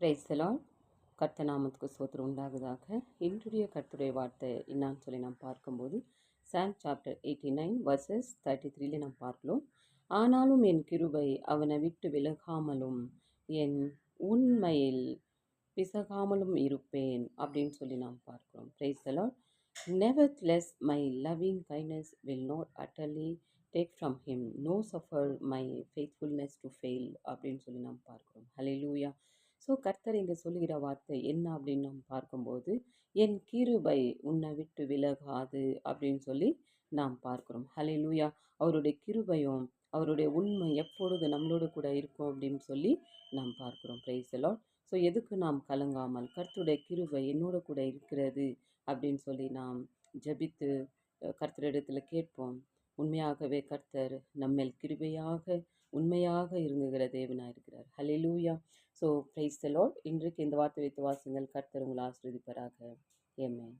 Price the Lord. கர்த்தர் நாமத்துக்கு ஸ்தோத்திரம் உண்டாகுதாக. இன்றைய கர்த்தருடைய வார்த்தை என்னான்னு சொல்லி நாம் பார்க்கும்போது சாம் சாப்டர் 89 வர்சஸ் 33 நாம் பார்க்கலாம். ஆனாலும் என் கிருபை அவனை விட்டு விலகாமலும் என் உண்மையில் பிசகாமலும் இருப்பேன் அப்படின்னு சொல்லி நாம் பார்க்கிறோம். Price the Lord. Nevertheless, my loving kindness will not utterly take from him, no suffer my faithfulness to fail அப்படின்னு சொல்லி நாம் பார்க்கிறோம். ஹல்லேலூயா. ஸோ கர்த்தர் இங்கே சொல்லுகிற வார்த்தை என்ன அப்படின்னு நாம் பார்க்கும்போது, என் கிருபை உன்னை விட்டு விலகாது அப்படின்னு சொல்லி நாம் பார்க்கிறோம். ஹல்லேலூயா. அவருடைய கிருபையும் அவருடைய உண்மை எப்பொழுது நம்மளோடு கூட இருக்கும் அப்படின்னு சொல்லி நாம் பார்க்கிறோம். Price the Lord. ஸோ எதுக்கு நாம் கலங்காமல் கர்த்தருடைய கிருபை என்னோட கூட இருக்கிறது அப்படின்னு சொல்லி நாம் ஜெபித்து கர்த்தரிடத்தில் கேட்போம். உண்மையாகவே கர்த்தர் நம்மேல் கிருபையாக உண்மையாக இருங்குகிற தேவனாக இருக்கிறார். Hallelujah. So praise the lord. இன்றைக்கு இந்த வார்த்தை வைத்து வாசிங்கள். கர்த்தர் உங்களை ஆசீர்வதிப்பாராக. ஆமென்.